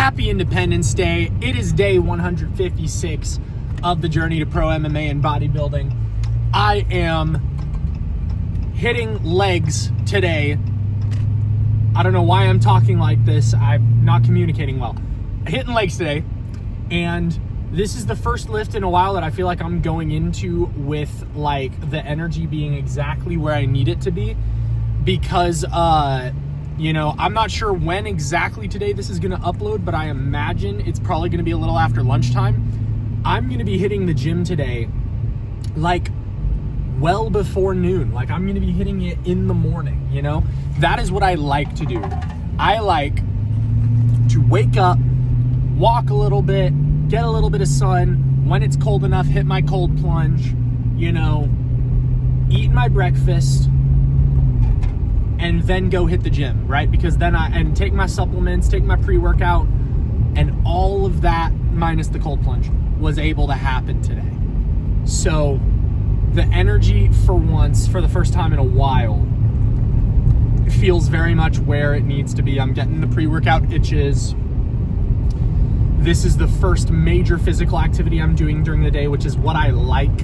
Happy Independence Day. It is day 156 of the journey to pro MMA and bodybuilding. I am hitting legs today. I don't know why I'm talking like this. I'm not communicating well. Hitting legs today, and this is the first lift in a while that I feel like I'm going into with like the energy being exactly where I need it to be, because I'm not sure when exactly today this is going to upload, but I imagine it's probably going to be a little after lunchtime. I'm going to be hitting the gym today like well before noon. Like I'm going to be hitting it in the morning, That is what I like to do. I like to wake up, walk a little bit, get a little bit of sun. When it's cold enough, hit my cold plunge, eat my breakfast, and then go hit the gym, right? Because then and take my supplements, take my pre-workout, and all of that minus the cold plunge was able to happen today. So the energy for the first time in a while, feels very much where it needs to be. I'm getting the pre-workout itches. This is the first major physical activity I'm doing during the day, which is what I like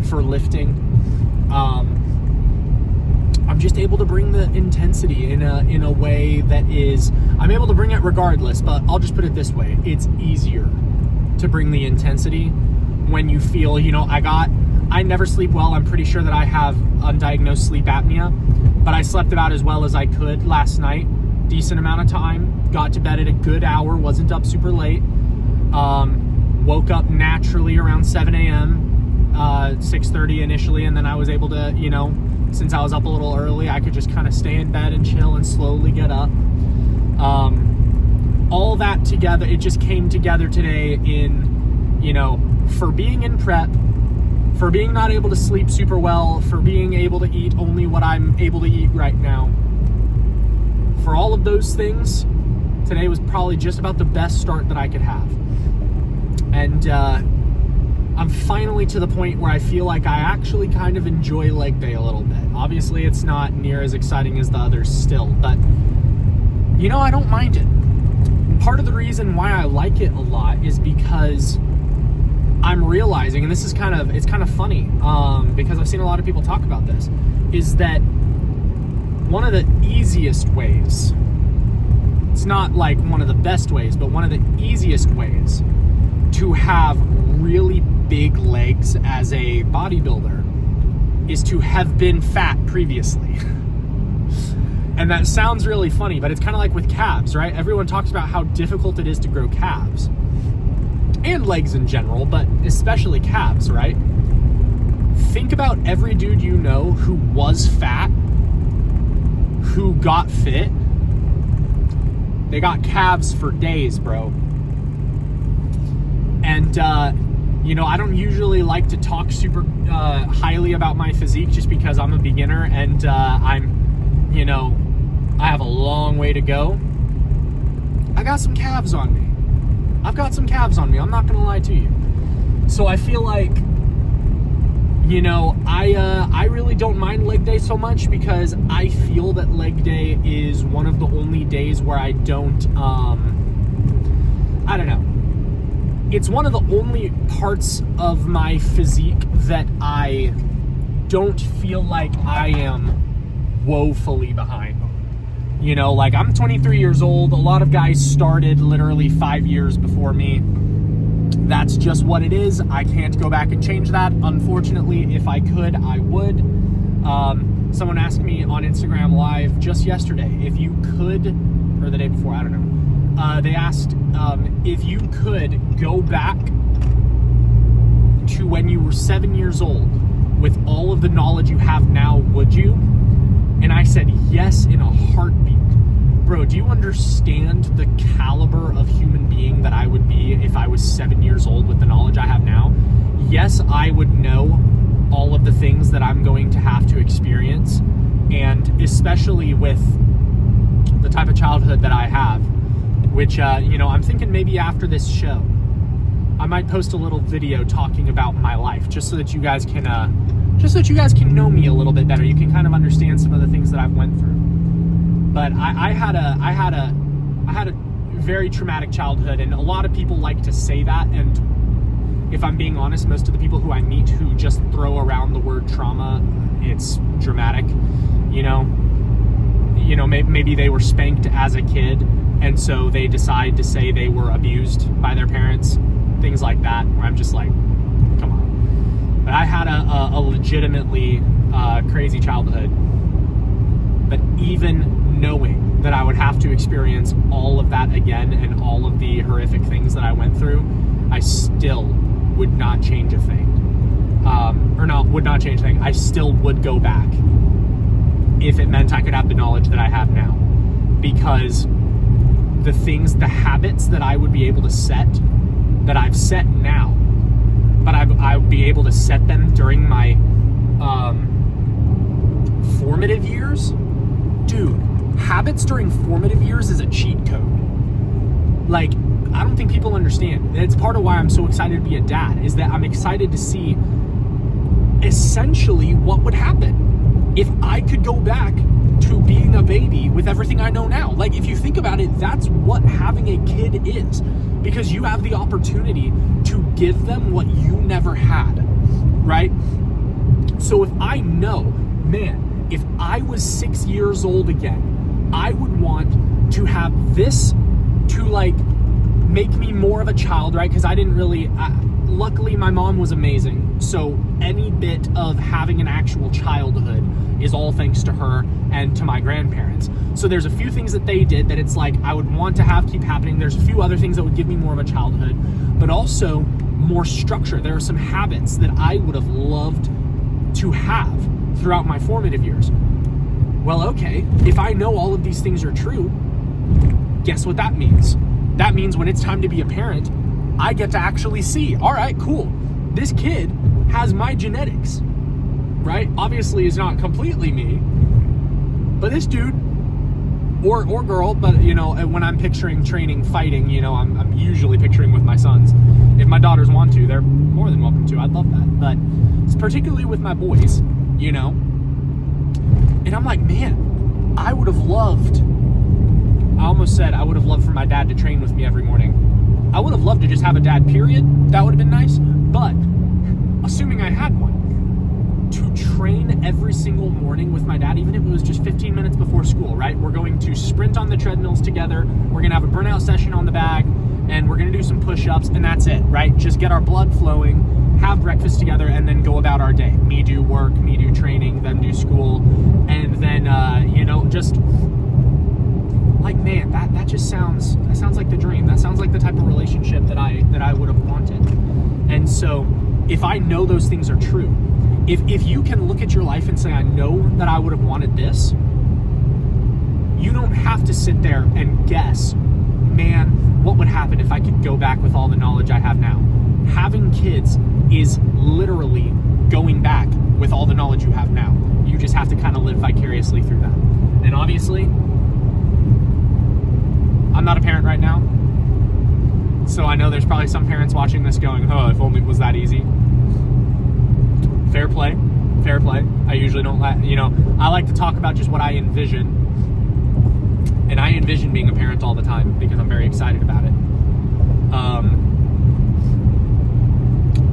for lifting. I'm just able to bring the intensity in a way that is, I'm able to bring it regardless, but I'll just put it this way. It's easier to bring the intensity when you feel, I never sleep well. I'm pretty sure that I have undiagnosed sleep apnea, but I slept about as well as I could last night. Decent amount of time, got to bed at a good hour, wasn't up super late. Woke up naturally around 7 a.m., 6:30 initially, and then I was able to, since I was up a little early, I could just kind of stay in bed and chill and slowly get up. All that together, it just came together today in, for being in prep, for being not able to sleep super well, for being able to eat only what I'm able to eat right now. For all of those things, today was probably just about the best start that I could have. And I'm finally to the point where I feel like I actually kind of enjoy leg day a little bit. Obviously, it's not near as exciting as the others still, but I don't mind it. Part of the reason why I like it a lot is because I'm realizing, and this is kind of funny, because I've seen a lot of people talk about this, is that one of the easiest ways, it's not like one of the best ways, but one of the easiest ways to have really big legs as a bodybuilder is to have been fat previously. And that sounds really funny, but it's kind of like with calves, right? Everyone talks about how difficult it is to grow calves. And legs in general, but especially calves, right? Think about every dude you know who was fat, who got fit. They got calves for days, bro. And, I don't usually like to talk super highly about my physique just because I'm a beginner and I have a long way to go. I got some calves on me. I've got some calves on me. I'm not going to lie to you. So I feel like, I really don't mind leg day so much because I feel that leg day is one of the only days where I don't, I don't know. It's one of the only parts of my physique that I don't feel like I am woefully behind. I'm 23 years old. A lot of guys started literally 5 years before me. That's just what it is. I can't go back and change that. Unfortunately, if I could, I would. Someone asked me on Instagram Live just yesterday if you could, or the day before, I don't know. They asked if you could go back to when you were 7 years old with all of the knowledge you have now, would you? And I said yes in a heartbeat. Bro, do you understand the caliber of human being that I would be if I was 7 years old with the knowledge I have now? Yes, I would know all of the things that I'm going to have to experience, and especially with the type of childhood that I have, which, I'm thinking maybe after this show, I might post a little video talking about my life, just so that you guys can know me a little bit better. You can kind of understand some of the things that I've went through. But I had a very traumatic childhood, and a lot of people like to say that, and if I'm being honest, most of the people who I meet who just throw around the word trauma, it's dramatic. Maybe they were spanked as a kid, and so they decide to say they were abused by their parents, things like that, where I'm just like, come on. But I had a legitimately crazy childhood. But even knowing that I would have to experience all of that again and all of the horrific things that I went through, I still would not change a thing. Would not change a thing. I still would go back if it meant I could have the knowledge that I have now. Because the habits that I would be able to set, that I've set now, but I would be able to set them during my formative years. Dude, habits during formative years is a cheat code. Like, I don't think people understand. It's part of why I'm so excited to be a dad, is that I'm excited to see essentially what would happen if I could go back to being a baby with everything I know now. Like, if you think about it, that's what having a kid is, because you have the opportunity to give them what you never had, right? So if I know, man, if I was 6 years old again, I would want to have this to like make me more of a child, right? Because I didn't really, luckily my mom was amazing. So any bit of having an actual childhood is all thanks to her and to my grandparents. So there's a few things that they did that it's like I would want to have keep happening. There's a few other things that would give me more of a childhood, but also more structure. There are some habits that I would have loved to have throughout my formative years. Well, okay, if I know all of these things are true, guess what that means? That means when it's time to be a parent, I get to actually see, all right, cool, this kid has my genetics, right? Obviously is not completely me, but this dude or girl, but when I'm picturing training, fighting, I'm usually picturing with my sons. If my daughters want to, they're more than welcome to. I'd love that. But it's particularly with my boys, and I'm like, man, I would have loved, I almost said I would have loved for my dad to train with me every morning. I would have loved to just have a dad, period. That would have been nice. But assuming I had one, to train every single morning with my dad, even if it was just 15 minutes before school, right? We're going to sprint on the treadmills together. We're going to have a burnout session on the bag, and we're going to do some push-ups, and that's it, right? Just get our blood flowing, have breakfast together, and then go about our day. Me do work, me do training, them do school, and then, just like, man, that sounds like the dream. That sounds like the type of relationship that I would have wanted. And so if I know those things are true, if you can look at your life and say, I know that I would have wanted this, you don't have to sit there and guess, man, what would happen if I could go back with all the knowledge I have now? Having kids is literally going back with all the knowledge you have now. You just have to kind of live vicariously through that. And obviously, I'm not a parent right now, so I know there's probably some parents watching this going, oh, if only it was that easy. Fair play. I usually don't I like to talk about just what I envision. And I envision being a parent all the time because I'm very excited about it.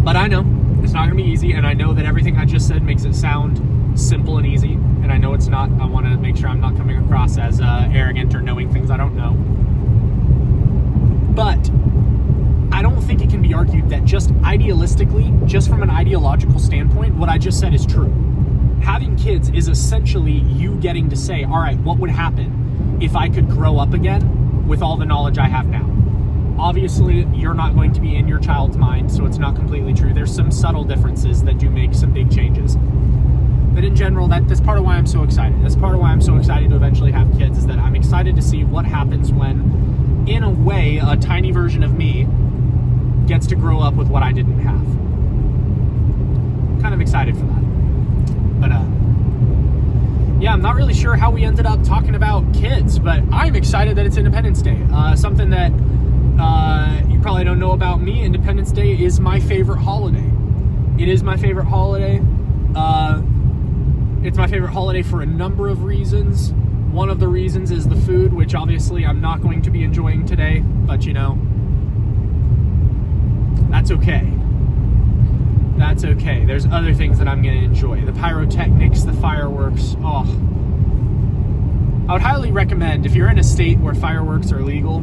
But I know it's not going to be easy, and I know that everything I just said makes it sound simple and easy, and I know it's not. I want to make sure I'm not coming across as arrogant or knowing things I don't know. But I don't think it can be argued that just idealistically, just from an ideological standpoint, what I just said is true. Having kids is essentially you getting to say, all right, what would happen if I could grow up again with all the knowledge I have now? Obviously, you're not going to be in your child's mind, so it's not completely true. There's some subtle differences that do make some big changes. But in general, that's part of why I'm so excited. That's part of why I'm so excited to eventually have kids, is that I'm excited to see what happens when, in a way, a tiny version of me gets to grow up with what I didn't have. Kind of excited for that. But, yeah, I'm not really sure how we ended up talking about kids, but I'm excited that it's Independence Day. Something that you probably don't know about me. Independence Day is my favorite holiday. It is my favorite holiday. It's my favorite holiday for a number of reasons. One of the reasons is the food, which obviously I'm not going to be enjoying today, but you know, that's okay. That's okay. There's other things that I'm going to enjoy. The pyrotechnics, the fireworks. Oh. I would highly recommend, if you're in a state where fireworks are legal,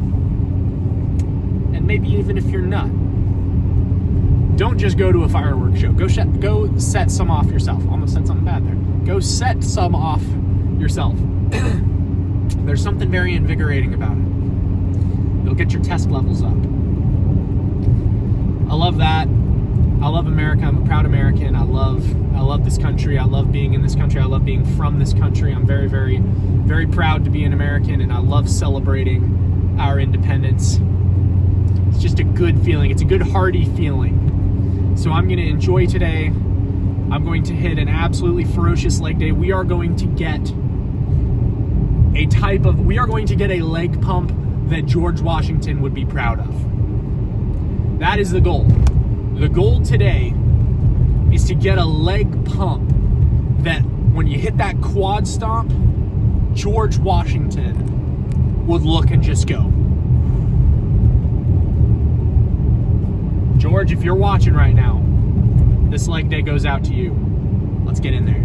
and maybe even if you're not, don't just go to a fireworks show. Go set some off yourself. Almost said something bad there. Go set some off yourself. There's something very invigorating about it. You'll get your test levels up. I love that. I love America. I'm a proud American. I love this country. I love being in this country. I love being from this country. I'm very, very, very proud to be an American, and I love celebrating our independence. It's just a good feeling. It's a good, hearty feeling. So I'm going to enjoy today. I'm going to hit an absolutely ferocious leg day. We are going to get a leg pump that George Washington would be proud of. That is the goal. The goal today is to get a leg pump that when you hit that quad stomp, George Washington would look and just go, George, if you're watching right now, this leg day goes out to you. Let's get in there.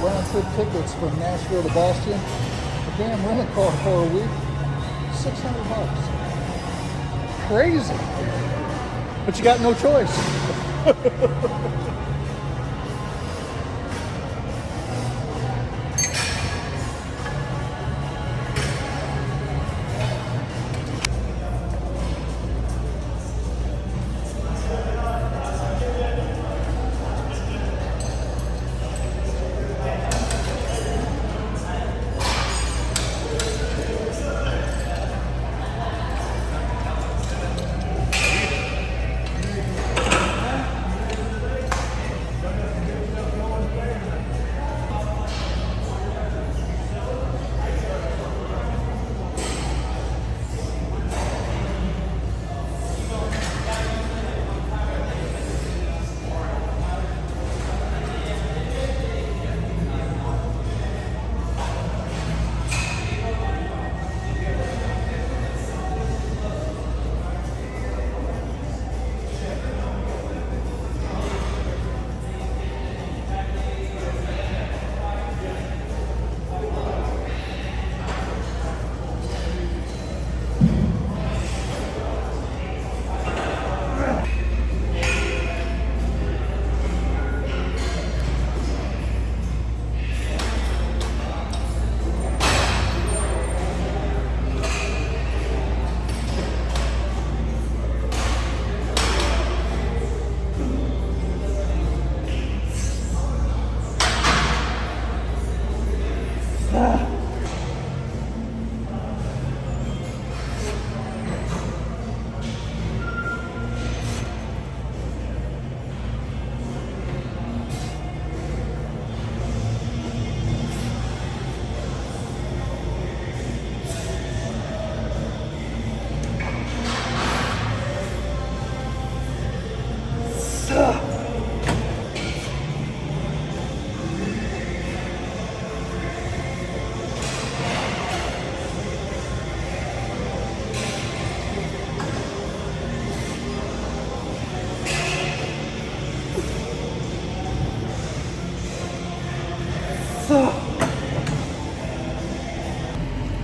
Round trip tickets from Nashville to Boston. A damn rental car for a week. $600. Crazy. But you got no choice.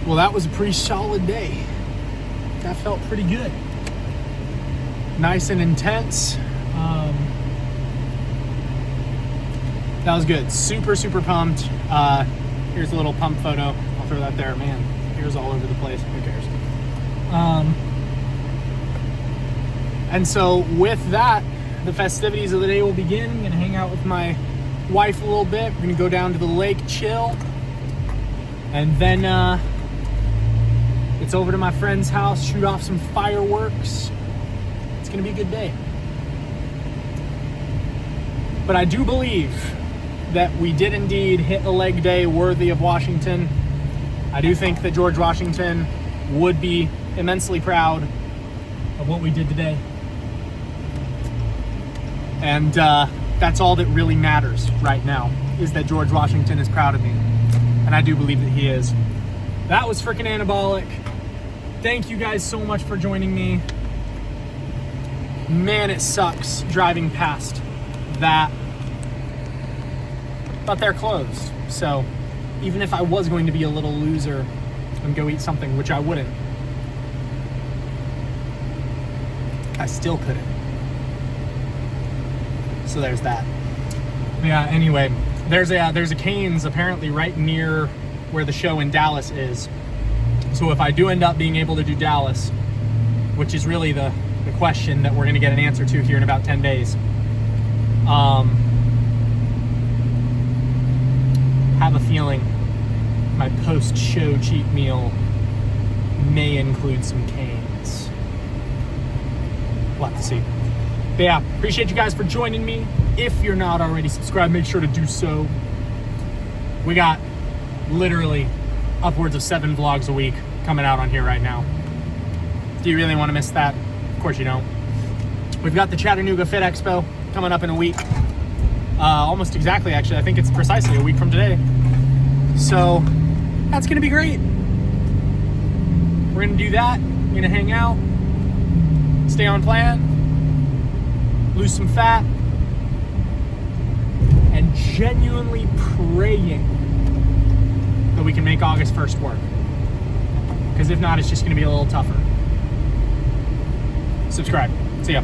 Well, that was a pretty solid day. That felt pretty good. Nice and intense. That was good. Super, super pumped. Here's a little pump photo. I'll throw that there. Man, hair's all over the place. Who cares? And so with that, the festivities of the day will begin. I'm gonna hang out with my wife a little bit. We're gonna go down to the lake, chill. And then it's over to my friend's house, shoot off some fireworks. It's gonna be a good day. But I do believe that we did indeed hit a leg day worthy of Washington. I do think that George Washington would be immensely proud of what we did today. And that's all that really matters right now, is that George Washington is proud of me. And I do believe that he is. That was freaking anabolic. Thank you guys so much for joining me. Man, it sucks driving past that. But they're closed. So even if I was going to be a little loser and go eat something, which I wouldn't, I still couldn't. So there's that. Yeah, anyway, there's a Cane's apparently right near where the show in Dallas is. So if I do end up being able to do Dallas, which is really the question that we're going to get an answer to here in about 10 days, have a feeling my post-show cheat meal may include some Cane's. We'll have to see. But yeah, appreciate you guys for joining me. If you're not already subscribed, make sure to do so. We got literally upwards of 7 vlogs a week coming out on here right now. Do you really want to miss that? Of course you don't. We've got the Chattanooga Fit Expo coming up in a week. Almost exactly, actually. I think it's precisely a week from today. So that's going to be great. We're going to do that. We're going to hang out, stay on plan, lose some fat, and genuinely praying that we can make August 1st work. Because if not, it's just going to be a little tougher. Subscribe. See ya.